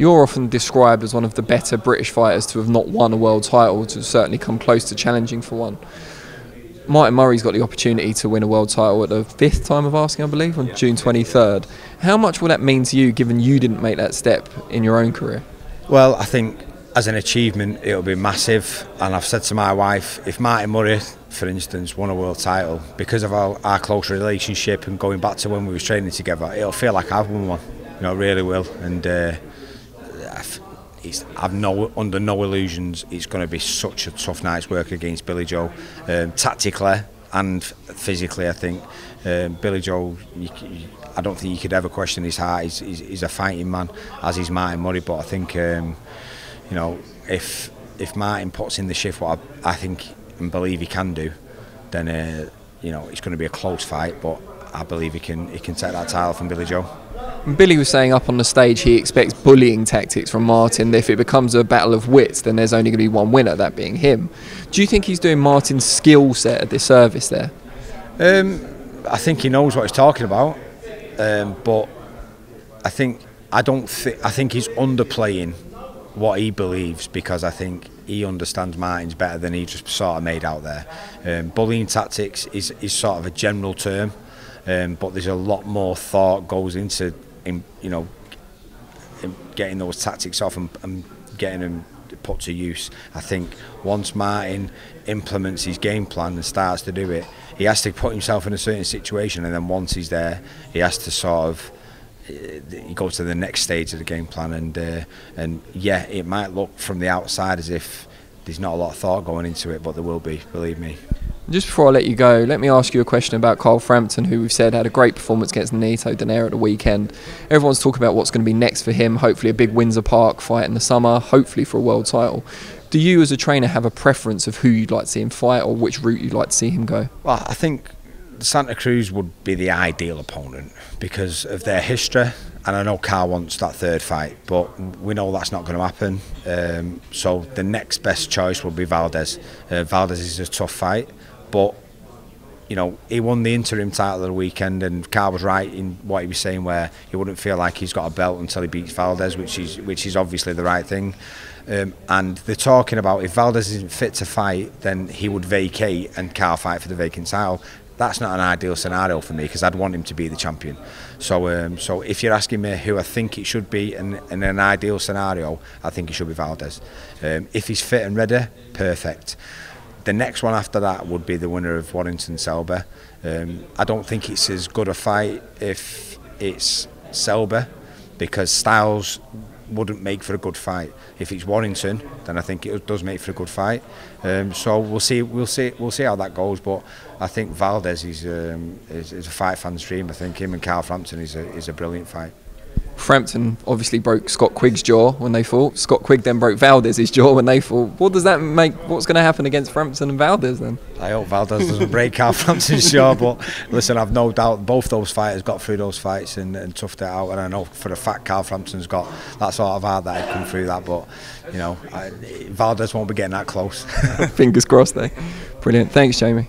You're often described as one of the better British fighters to have not won a world title, to certainly come close to challenging for one. Martin Murray's got the opportunity to win a world title at the 5th time of asking, I believe, on June 23rd. How much will that mean to you, given you didn't make that step in your own career? Well, I think as an achievement, it'll be massive. And I've said to my wife, if Martin Murray, for instance, won a world title, because of our close relationship and going back to when we were training together, it'll feel like I've won one. You know, it really will. And under no illusions, it's going to be such a tough night's work against Billy Joe, tactically and physically. I think Billy Joe, I don't think you could ever question his heart. He's a fighting man, as is Martin Murray. But I think you know, if Martin puts in the shift, what I think and believe he can do, then you know, it's going to be a close fight. But I believe he can take that title from Billy Joe. Billy was saying up on the stage he expects bullying tactics from Martin. If it becomes a battle of wits, then there's only going to be one winner, that being him. Do you think he's doing Martin's skill set a disservice there? I think he knows what he's talking about, but I think he's underplaying what he believes, because I think he understands Martin's better than he just sort of made out there. Bullying tactics is sort of a general term, but there's a lot more thought goes into getting those tactics off and getting them put to use. I think once Martin implements his game plan and starts to do it, he has to put himself in a certain situation, and then once he's there, he has to sort of go to the next stage of the game plan. And yeah, it might look from the outside as if there's not a lot of thought going into it, but there will be, believe me. Just before I let you go, let me ask you a question about Carl Frampton, who we've said had a great performance against Nonito Donaire at the weekend. Everyone's talking about what's going to be next for him, hopefully a big Windsor Park fight in the summer, hopefully for a world title. Do you as a trainer have a preference of who you'd like to see him fight, or which route you'd like to see him go? Well, I think Santa Cruz would be the ideal opponent because of their history, and I know Carl wants that 3rd fight, but we know that's not going to happen. So the next best choice will be VALDEZ. VALDEZ is a tough fight, but you know, he won the interim title of the weekend, and Carl was right in what he was saying, where he wouldn't feel like he's got a belt until he beats VALDEZ, which is obviously the right thing. And they're talking about if VALDEZ isn't fit to fight, then he would vacate and Carl fight for the vacant title. That's not an ideal scenario for me, because I'd want him to be the champion. So so if you're asking me who I think it should be in an ideal scenario, I think it should be VALDEZ. If he's fit and ready, perfect. The next one after that would be the winner of Warrington-Selby. I don't think it's as good a fight if it's Selby, because styles wouldn't make for a good fight. If it's Warrington, then I think it does make for a good fight. So we'll see how that goes. But I think VALDEZ is a fight fan's dream. I think him and Carl Frampton is a brilliant fight. Frampton obviously broke Scott Quigg's jaw when they fought. Scott Quigg then broke VALDEZ's jaw when they fought. What does that make? What's going to happen against Frampton and VALDEZ then? I hope VALDEZ doesn't break Carl Frampton's jaw, but listen, I've no doubt both those fighters got through those fights and toughed it out, and I know for a fact Carl Frampton's got that sort of heart that he'd come through that, but you know, VALDEZ won't be getting that close. Fingers crossed, eh? Brilliant. Thanks, Jamie.